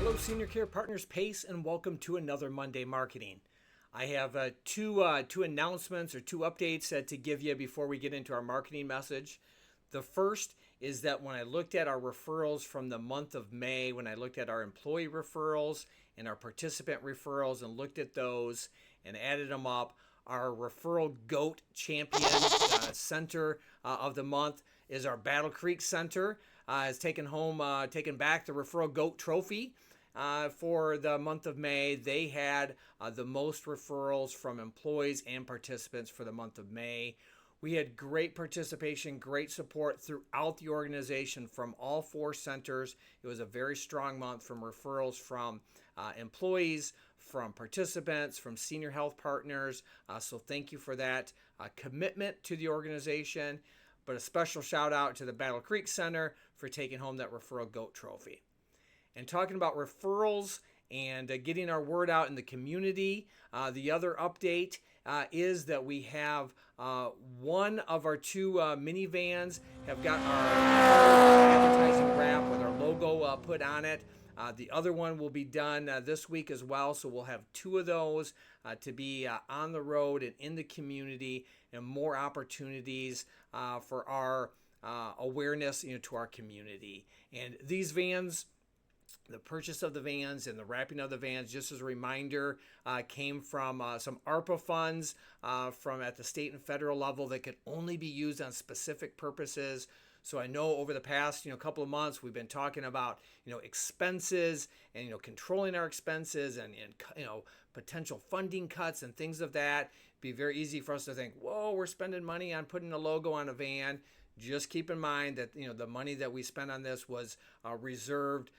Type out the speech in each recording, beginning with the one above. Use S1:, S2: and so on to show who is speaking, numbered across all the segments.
S1: Hello, Senior Care Partners PACE, and welcome to another Monday Marketing. I have two announcements or two updates to give you before we get into our marketing message. The first is that when I looked at our referrals from the month of May, when I looked at our employee referrals and our participant referrals and looked at those and added them up, our referral GOAT champion center of the month is our Battle Creek Center. Has taken back the referral GOAT trophy. For the month of May, they had the most referrals from employees and participants for the month of May. We had great participation, great support throughout the organization from all four centers. It was a very strong month from referrals from employees, from participants, from senior health partners. So thank you for that commitment to the organization. But a special shout out to the Battle Creek Center for taking home that referral GOAT trophy. And talking about referrals and getting our word out in the community, the other update is that we have one of our two minivans have got our advertising wrap with our logo put on it. The other one will be done this week as well, so we'll have two of those to be on the road and in the community, and more opportunities for our awareness, to our community. And these vans, the purchase of the vans and the wrapping of the vans, just as a reminder, came from some ARPA funds from at the state and federal level that could only be used on specific purposes. So I know over the past couple of months we've been talking about expenses and controlling our expenses and potential funding cuts and things of that. It'd be very easy for us to think, whoa, we're spending money on putting a logo on a van. Just keep in mind that the money that we spent on this was reserved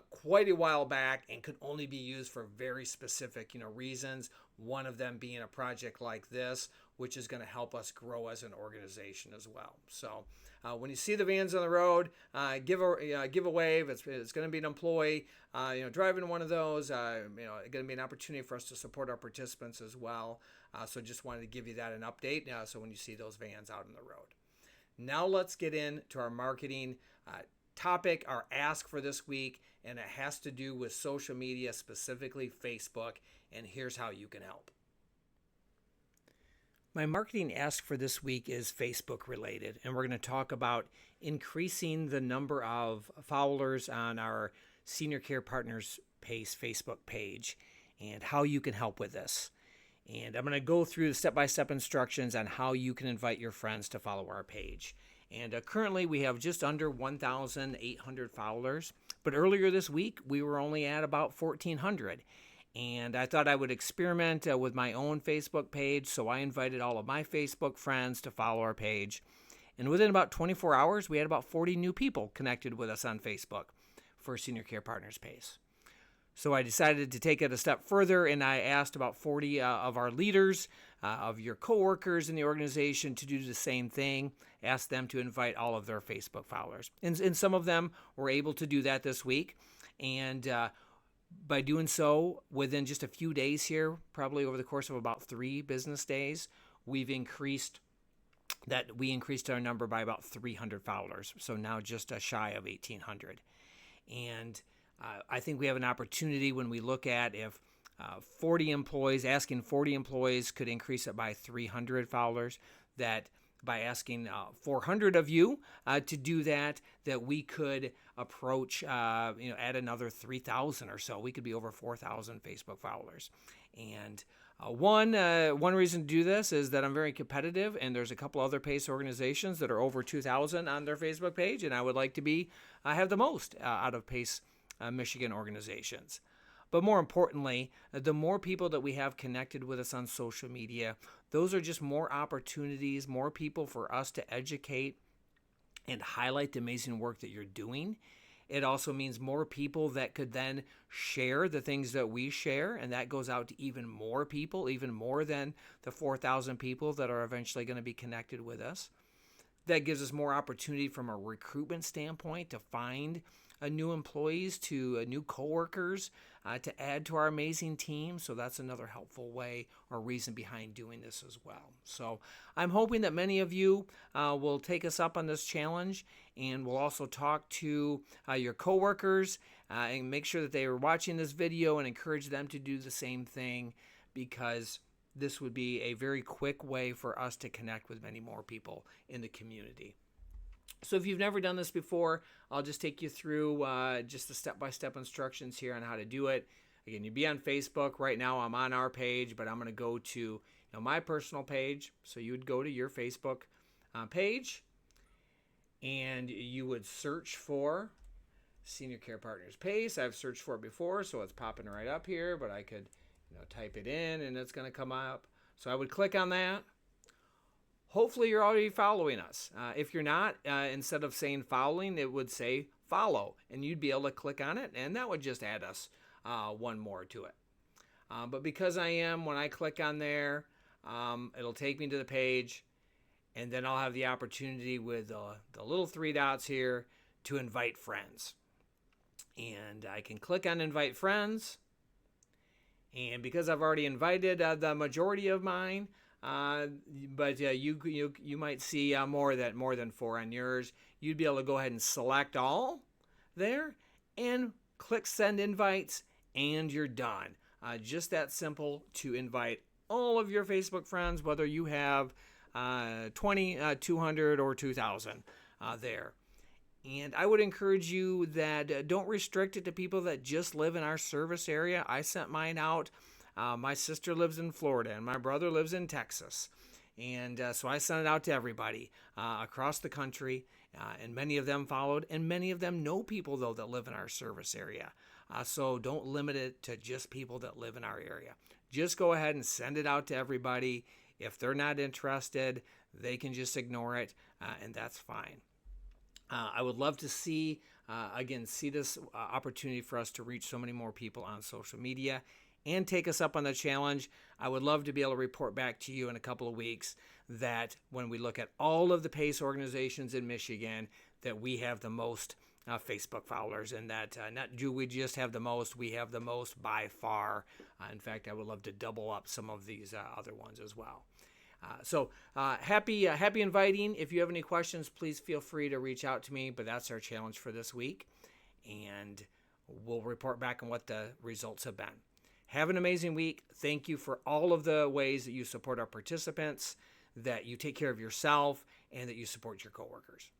S1: quite a while back and could only be used for very specific reasons. One of them being a project like this, which is going to help us grow as an organization as well. So when you see the vans on the road, give a wave. It's going to be an employee driving one of those. Going to be an opportunity for us to support our participants as well. So just wanted to give you that an update. So when you see those vans out on the road. Now let's get into our marketing topic, our ask for this week, and it has to do with social media, specifically Facebook, and here's how you can help. My marketing ask for this week is Facebook related, and we're going to talk about increasing the number of followers on our Senior Care Partners PACE Facebook page and how you can help with this. And I'm going to go through the step-by-step instructions on how you can invite your friends to follow our page. And currently we have just under 1,800 followers. But earlier this week, we were only at about 1,400. And I thought I would experiment with my own Facebook page. So I invited all of my Facebook friends to follow our page. And within about 24 hours, we had about 40 new people connected with us on Facebook for Senior Care Partners PACE. So I decided to take it a step further, and I asked about 40 of our leaders, of your coworkers in the organization, to do the same thing. Asked them to invite all of their Facebook followers. And some of them were able to do that this week. And by doing so, within just a few days here, probably over the course of about 3 business days, we increased our number by about 300 followers. So now just shy of 1,800. And I think we have an opportunity when we look at if 40 employees could increase it by 300 followers, that by asking 400 of you to do that we could approach, add another 3,000 or so. We could be over 4,000 Facebook followers. And one reason to do this is that I'm very competitive, and there's a couple other PACE organizations that are over 2,000 on their Facebook page, and I would like to have the most out of PACE Michigan organizations. But more importantly, the more people that we have connected with us on social media, those are just more opportunities, more people for us to educate and highlight the amazing work that you're doing. It also means more people that could then share the things that we share, and that goes out to even more people, even more than the 4,000 people that are eventually going to be connected with us. That gives us more opportunity from a recruitment standpoint to find new employees, to new coworkers, to add to our amazing team. So that's another helpful way or reason behind doing this as well. So I'm hoping that many of you will take us up on this challenge, and we'll also talk to your coworkers and make sure that they are watching this video and encourage them to do the same thing, because this would be a very quick way for us to connect with many more people in the community. So if you've never done this before, I'll just take you through just the step-by-step instructions here on how to do it. Again, you'd be on Facebook. Right now I'm on our page, but I'm going to go to my personal page. So you would go to your Facebook page, and you would search for Senior Care Partners PACE. I've searched for it before, so it's popping right up here, but I could type it in and it's going to come up. So I would click on that. Hopefully you're already following us. If you're not, instead of saying following, it would say follow, and you'd be able to click on it, and that would just add us one more to it. But because I am, when I click on there, it'll take me to the page, and then I'll have the opportunity with the little three dots here to invite friends. And I can click on invite friends, and because I've already invited the majority of mine, but you might see more than 4 on yours, you'd be able to go ahead and select all there and click send invites, and you're done. Just that simple to invite all of your Facebook friends, whether you have 20, 200, or 2,000 there. And I would encourage you that don't restrict it to people that just live in our service area. I sent mine out. My sister lives in Florida, and my brother lives in Texas. And so I sent it out to everybody across the country, and many of them followed, and many of them know people, though, that live in our service area. So don't limit it to just people that live in our area. Just go ahead and send it out to everybody. If they're not interested, they can just ignore it, and that's fine. I would love to see this opportunity for us to reach so many more people on social media and take us up on the challenge. I would love to be able to report back to you in a couple of weeks that when we look at all of the PACE organizations in Michigan, that we have the most Facebook followers, and that not do we just have the most, we have the most by far. In fact, I would love to double up some of these other ones as well. So happy inviting. If you have any questions, please feel free to reach out to me. But that's our challenge for this week, and we'll report back on what the results have been. Have an amazing week. Thank you for all of the ways that you support our participants, that you take care of yourself, and that you support your coworkers.